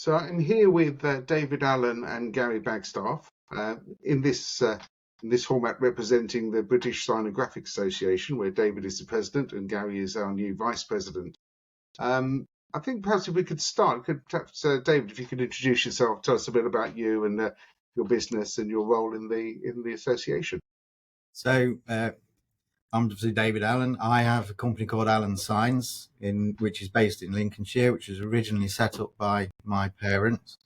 So I'm here with David Allen and Gary Bagstaff in this format representing the British Signographic Association, where David is the president and Gary is our new vice president. I think perhaps if we could start, David, if you could introduce yourself, tell us a bit about you and your business and your role in the association. So I'm obviously David Allen. I have a company called Allen Signs, which is based in Lincolnshire, which was originally set up by my parents.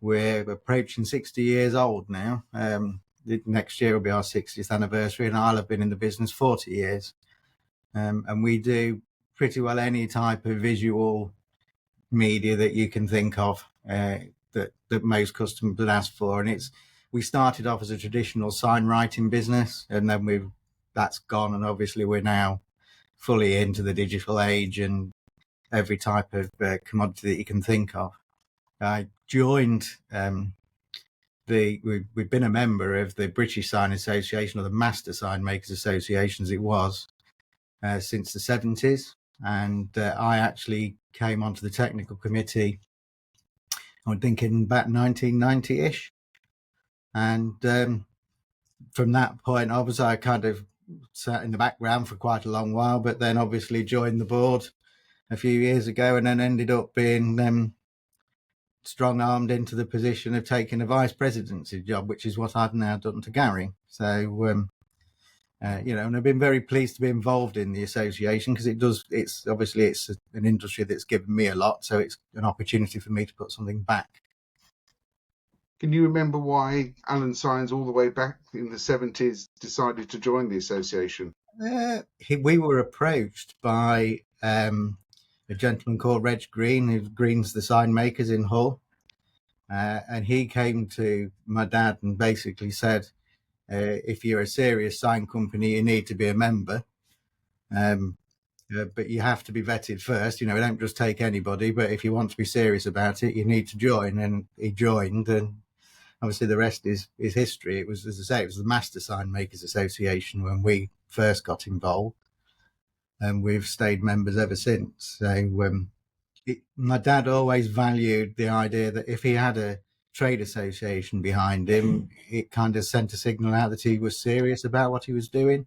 We're approaching 60 years old now. Next year will be our 60th anniversary, and I'll have been in the business 40 years. And we do pretty well any type of visual media that you can think of that most customers would ask for. And we started off as a traditional sign writing business, and then that's gone, and obviously we're now fully into the digital age and every type of commodity that you can think of. I joined we've been a member of the British Sign Association, or the Master Sign Makers Association as it was, since the 70s, and I actually came onto the technical committee, I'm thinking about 1990-ish, and from that point obviously I kind of sat in the background for quite a long while, but then obviously joined the board a few years ago, and then ended up being strong-armed into the position of taking a vice presidency job, which is what I've now done to Gary. So and I've been very pleased to be involved in the association, because it's an industry that's given me a lot, so it's an opportunity for me to put something back. Can you remember why Allen Signs, all the way back in the 70s, decided to join the association? We were approached by a gentleman called Reg Green, who greens the sign makers in Hull, and he came to my dad and basically said, if you're a serious sign company, you need to be a member, but you have to be vetted first. We don't just take anybody, but if you want to be serious about it, you need to join. And he joined, and obviously the rest is history. It was, as I say, it was the Master Sign Makers Association when we first got involved, and we've stayed members ever since. So my dad always valued the idea that if he had a trade association behind him, it kind of sent a signal out that he was serious about what he was doing,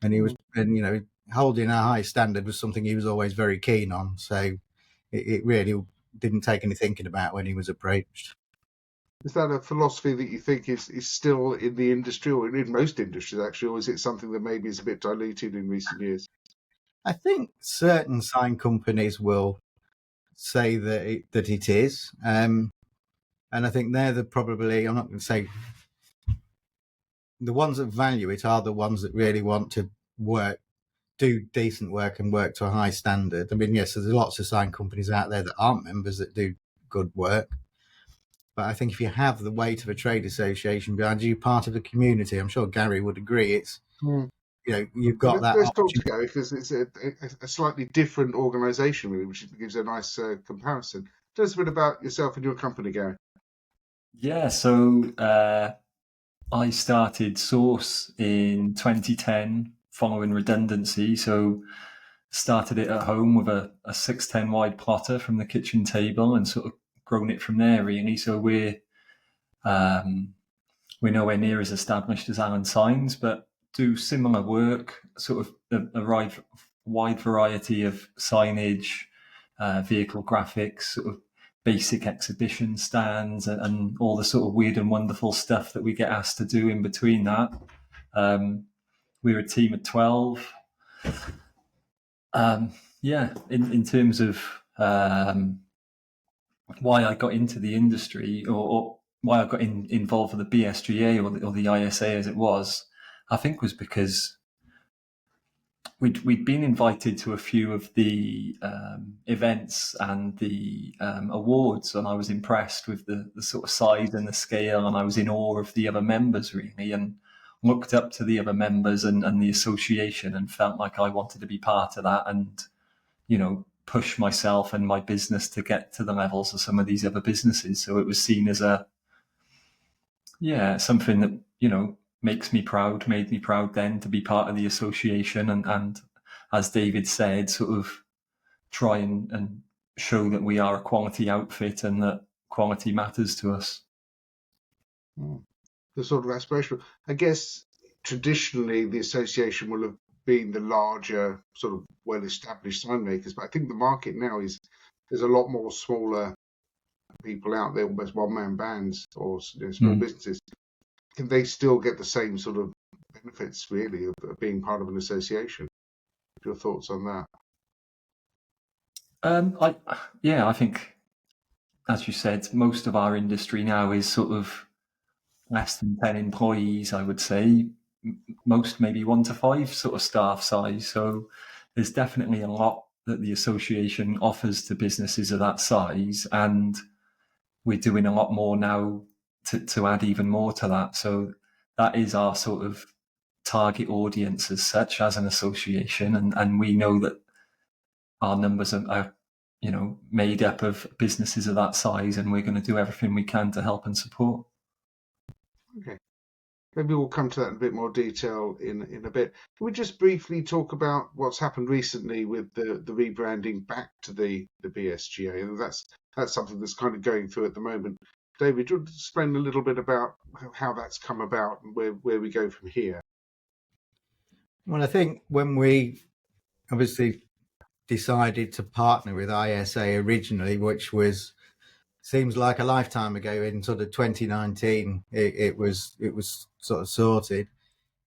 and holding a high standard was something he was always very keen on. So it really didn't take any thinking about when he was approached. Is that a philosophy that you think is still in the industry, or in most industries actually, or is it something that maybe is a bit diluted in recent years? I think certain sign companies will say that it is, and I think they're probably, I'm not going to say the ones that value it are the ones that really want to do decent work and work to a high standard. I mean, yes, there's lots of sign companies out there that aren't members that do good work, but I think if you have the weight of a trade association behind you, part of the community, I'm sure Gary would agree, it's you've got that. Let's talk to Gary, because it's a slightly different organisation, really, which gives a nice comparison. Tell us a bit about yourself and your company, Gary. Yeah, so I started Source in 2010 following redundancy. So started it at home with a 610 wide plotter from the kitchen table, and sort of grown it from there, really. So we're nowhere near as established as Allen Signs, but do similar work, sort of a wide variety of signage, vehicle graphics, sort of basic exhibition stands, and all the sort of weird and wonderful stuff that we get asked to do in between that. We're a team of 12. In terms of why I got into the industry, or why I got involved with the BSGA or the ISA as it was, I think was because we'd been invited to a few of the events and the awards, and I was impressed with the sort of size and the scale, and I was in awe of the other members, really, and looked up to the other members and the association, and felt like I wanted to be part of that, and push myself and my business to get to the levels of some of these other businesses. So it was seen as something that made me proud then to be part of the association, and as David said, sort of try and show that we are a quality outfit and that quality matters to us. The sort of aspirational, I guess, traditionally the association will have been the larger, sort of well-established sign makers, but I think the market now is there's a lot more smaller people out there, almost one-man bands or small businesses. Can they still get the same sort of benefits, really, of being part of an association? Your thoughts on that? I think, as you said, most of our industry now is sort of less than 10 employees, I would say. Most maybe 1 to 5 sort of staff size. So there's definitely a lot that the association offers to businesses of that size, and we're doing a lot more now to add even more to that. So that is our sort of target audience as such, as an association, and we know that our numbers are made up of businesses of that size, and we're going to do everything we can to help and support. Okay. Maybe we'll come to that in a bit more detail in a bit. Can we just briefly talk about what's happened recently with the rebranding back to the BSGA? And that's something that's kind of going through at the moment. David, do you want to explain a little bit about how that's come about and where we go from here? Well, I think when we obviously decided to partner with ISA originally, which seems like a lifetime ago, in sort of 2019, it was sort of sorted.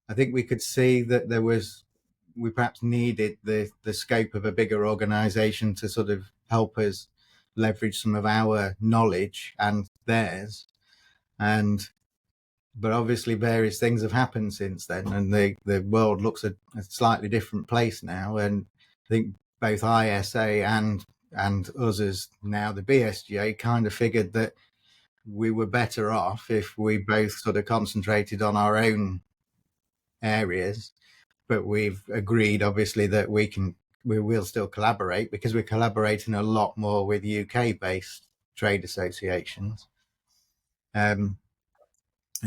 I think we could see that we perhaps needed the scope of a bigger organization to sort of help us leverage some of our knowledge and theirs. But obviously various things have happened since then, and the world looks a slightly different place now. And I think both ISA and us as now the BSGA kind of figured that we were better off if we both sort of concentrated on our own areas. But we've agreed, obviously, that we will still collaborate, because we're collaborating a lot more with UK-based trade associations. And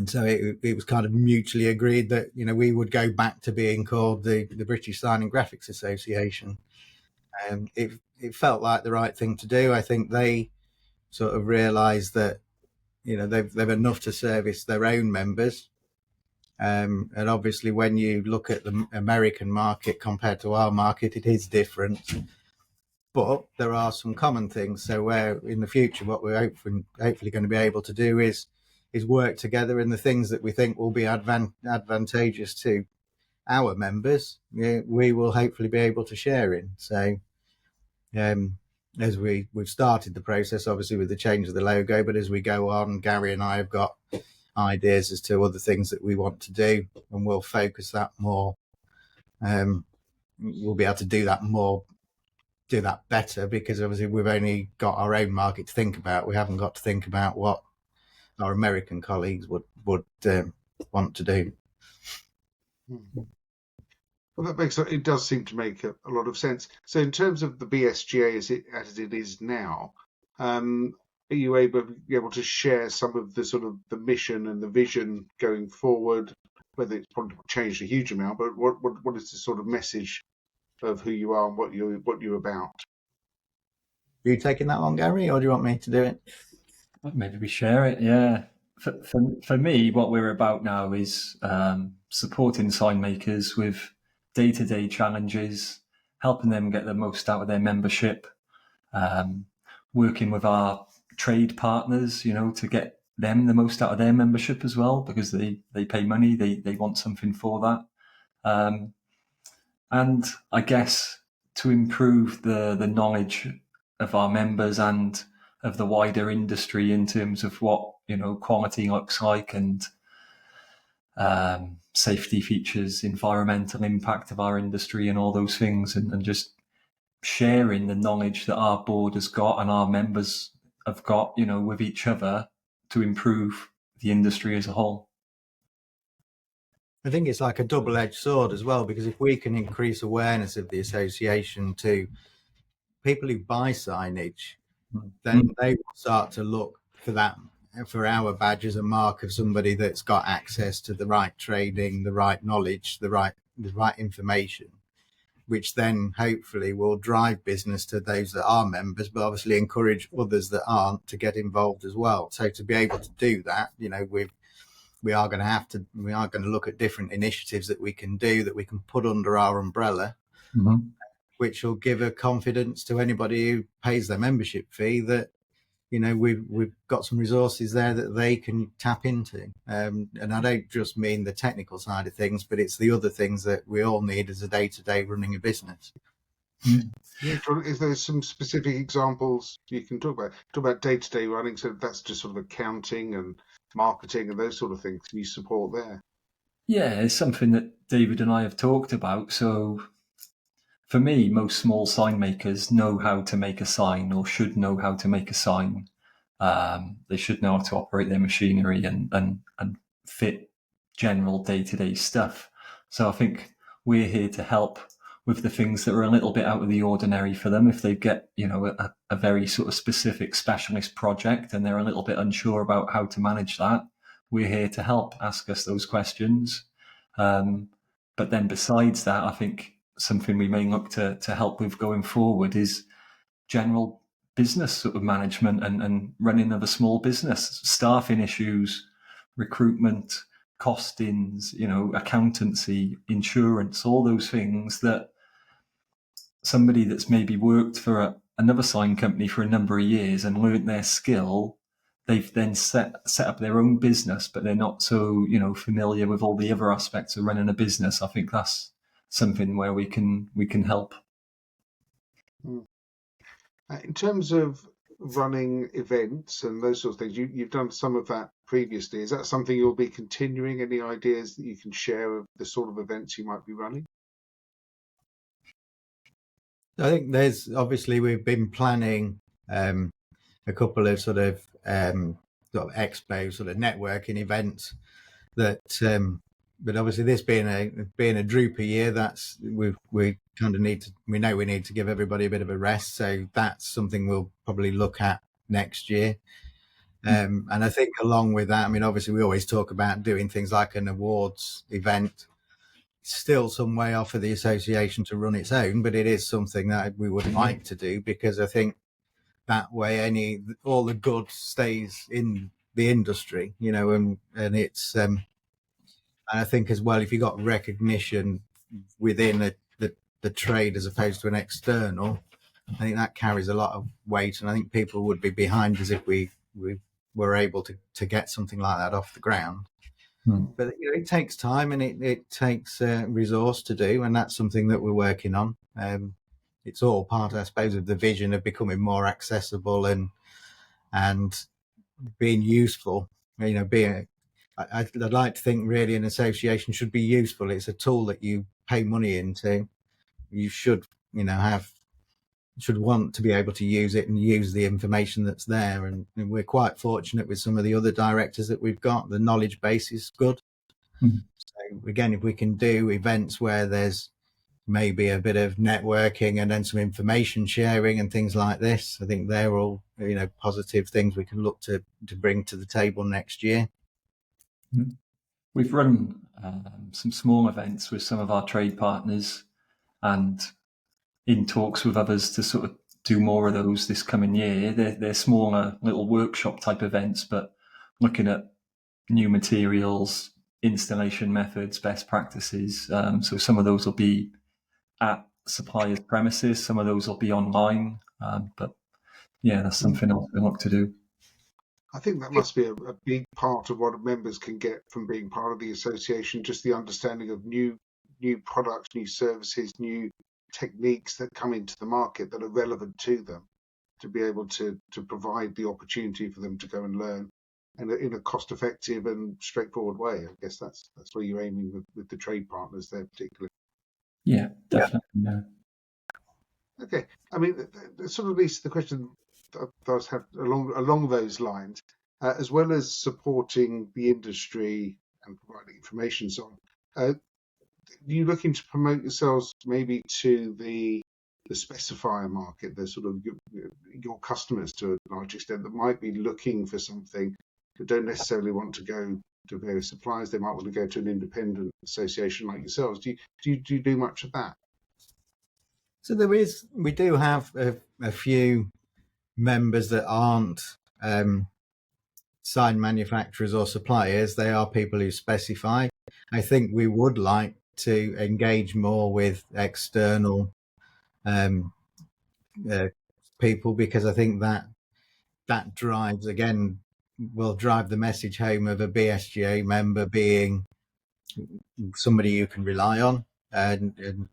so it was kind of mutually agreed that, we would go back to being called the British Sign and Graphics Association. It felt like the right thing to do. I think they sort of realised that, they've enough to service their own members. And obviously, when you look at the American market compared to our market, it is different. But there are some common things. So where in the future, what we're hopefully going to be able to do is work together in the things that we think will be advantageous to our members. We will hopefully be able to share in. So as we've started the process, obviously, with the change of the logo, but as we go on, Gary and I have got ideas as to other things that we want to do, and we'll focus that more. We'll be able to do that better, because obviously we've only got our own market to think about. We haven't got to think about what our American colleagues would want to do. Well, it does seem to make a lot of sense. So, in terms of the BSGA as it is now, are you able to share some of the sort of the mission and the vision going forward? Whether it's probably changed a huge amount, but what is the sort of message of who you are and what you're about? Are you taking that one, Gary, or do you want me to do it? Maybe we share it, yeah. For me, what we're about now is supporting sign makers with day-to-day challenges, helping them get the most out of their membership, working with our trade partners, to get them the most out of their membership as well, because they pay money, they want something for that. And I guess to improve the knowledge of our members and of the wider industry in terms of what quality looks like, and safety features, environmental impact of our industry, and all those things, and just sharing the knowledge that our board has got and our members have got, with each other, to improve the industry as a whole. I think it's like a double-edged sword as well, because if we can increase awareness of the association to people who buy signage, then they will start to look for our badge as a mark of somebody that's got access to the right training, the right knowledge, the right information. which then hopefully will drive business to those that are members, but obviously encourage others that aren't to get involved as well. So to be able to do that, we are going to look at different initiatives that we can do, that we can put under our umbrella, which will give a confidence to anybody who pays their membership fee that, we've got some resources there that they can tap into. And I don't just mean the technical side of things, but it's the other things that we all need as a day-to-day running a business. Is there some specific examples you can talk about? Talk about day-to-day running, so that's just sort of accounting and marketing and those sort of things. Can you support there? Yeah, it's something that David and I have talked about. So for me, most small sign makers know how to make a sign, or should know how to make a sign. They should know how to operate their machinery and fit general day-to-day stuff. So I think we're here to help with the things that are a little bit out of the ordinary for them. If they get, a very sort of specific specialist project and they're a little bit unsure about how to manage that, we're here to help. Ask us those questions. But then besides that, I think something we may look to help with going forward is general business sort of management and running of a small business, staffing issues, recruitment, costings, accountancy, insurance, all those things that somebody that's maybe worked for another sign company for a number of years and learned their skill, they've then set up their own business, but they're not so, familiar with all the other aspects of running a business. I think that's something where we can help. In terms of running events and those sorts of things, you've done some of that previously. Is that something you'll be continuing? Any ideas that you can share of the sort of events you might be running? I think we've been planning a couple of sort of expo sort of networking events that but obviously this being a Drupal year, that's we kind of we need to give everybody a bit of a rest, so that's something we'll probably look at next year. And I think along with that, obviously we always talk about doing things like an awards event. Still some way off for the association to run its own, but it is something that we would like to do, because I think that way all the good stays in the industry, and it's and I think as well, if you got recognition within the trade as opposed to an external, I think that carries a lot of weight, and I think people would be behind us if we were able to get something like that off the ground. But it takes time and it takes resource to do, and that's something that we're working on. It's all part, I suppose, of the vision of becoming more accessible and being useful. I'd like to think really an association should be useful. It's a tool that you pay money into. You should, should want to be able to use it and use the information that's there. And we're quite fortunate with some of the other directors that we've got. The knowledge base is good. So again, if we can do events where there's maybe a bit of networking and then some information sharing and things like this, I think they're all, positive things we can look to bring to the table next year. We've run some small events with some of our trade partners and in talks with others to sort of do more of those this coming year. They're smaller little workshop type events, but looking at new materials, installation methods, best practices. So some of those will be at suppliers' premises, some of those will be online. But yeah, that's something else we look to do. I think that must be a big part of what members can get from being part of the association, just the understanding of new products, new services, new techniques that come into the market that are relevant to them, to be able to provide the opportunity for them to go and learn and in a cost-effective and straightforward way. I guess that's where you're aiming with the trade partners there particularly. Yeah, definitely. Yeah. Okay, that sort of leads to the question that I have along those lines, as well as supporting the industry and providing information so on. Are you looking to promote yourselves maybe to the specifier market, the sort of your customers to a large extent that might be looking for something but don't necessarily want to go to various suppliers? They might want to go to an independent association like yourselves. Do you do much of that? So we do have a few members that aren't sign manufacturers or suppliers. They are people who specify. I think we would like to engage more with external people, because I think that drives, again, will drive the message home of a BSGA member being somebody you can rely on, and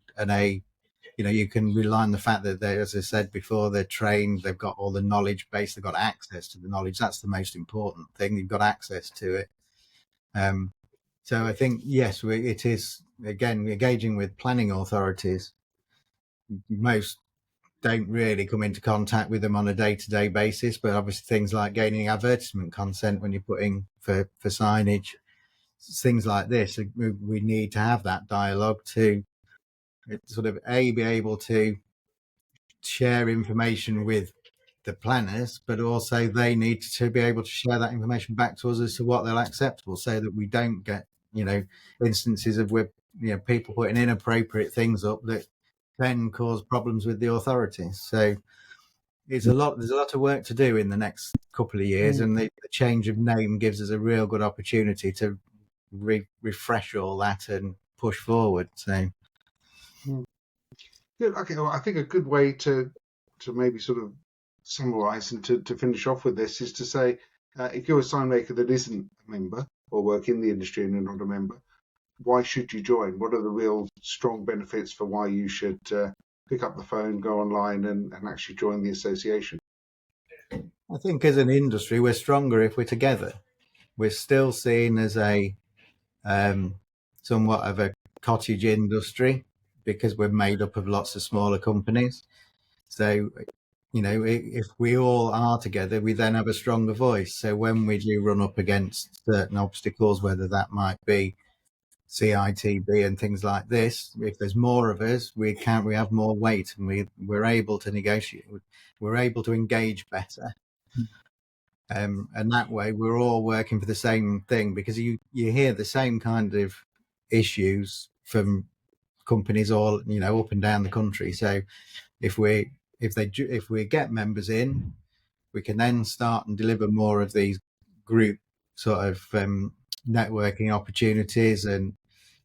you can rely on the fact that they, as I said before, they're trained, they've got all the knowledge base, they've got access to the knowledge. That's the most important thing. You've got access to it. So I think, yes, it is, again, engaging with planning authorities. Most don't really come into contact with them on a day-to-day basis, but obviously things like gaining advertisement consent when you're putting for signage, things like this, we need to have that dialogue to sort of be able to share information with the planners, but also they need to be able to share that information back to us as to what they're acceptable, so that we don't get instances of people putting inappropriate things up that then cause problems with the authorities. So there's a lot of work to do in the next couple of years, and the change of name gives us a real good opportunity to refresh all that and push forward. So good. Okay, well, I think a good way to maybe sort of summarize and to finish off with this is to say, if you're a sign maker that isn't a member or work in the industry and you're not a member, why should you join? What are the real strong benefits for why you should pick up the phone, go online and actually join the association? I think as an industry, we're stronger if we're together. We're still seen as a somewhat of a cottage industry because we're made up of lots of smaller companies. So, if we all are together, we then have a stronger voice. So when we do run up against certain obstacles, whether that might be CITB and things like this, if there's more of us, we have more weight, and we're able to negotiate. We're able to engage better. And that way we're all working for the same thing, because you hear the same kind of issues from companies all up and down the country. So if we get members in, we can then start and deliver more of these group sort of networking opportunities, and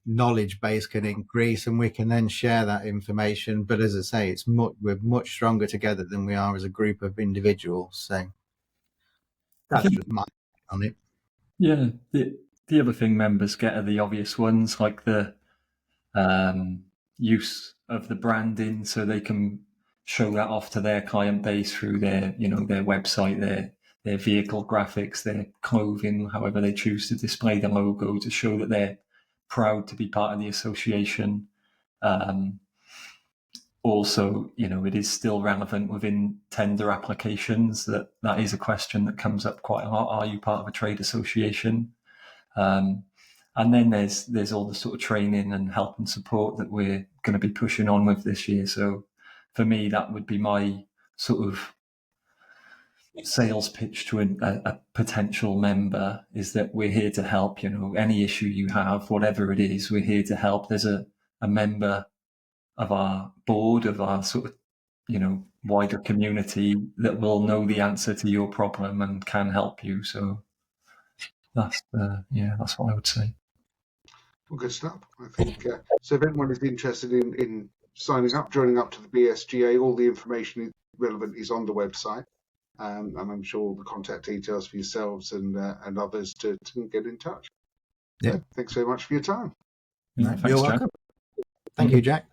knowledge base can increase, and we can then share that information. But as I say, we're much stronger together than we are as a group of individuals. So that's just my on it. Yeah, the other thing members get are the obvious ones, like the use of the branding, so they can show that off to their client base through their their website, their vehicle graphics, their clothing, however they choose to display the logo, to show that they're proud to be part of the association. Also, it is still relevant within tender applications. That is a question that comes up quite a lot. Are you part of a trade association? And then there's all the sort of training and help and support that we're going to be pushing on with this year. So for me, that would be my sort of sales pitch to a potential member, is that we're here to help. Any issue you have, whatever it is, we're here to help. There's a member of our board, of our sort of wider community, that will know the answer to your problem and can help you. So that's what I would say. Well, good stuff. I think so. If anyone is interested in signing up, joining up to the BSGA, all the information relevant is on the website, and I'm sure all the contact details for yourselves and others to get in touch. Yeah. So, thanks very much for your time. Yeah, thanks, You're Jack. welcome. Thank you, Jack.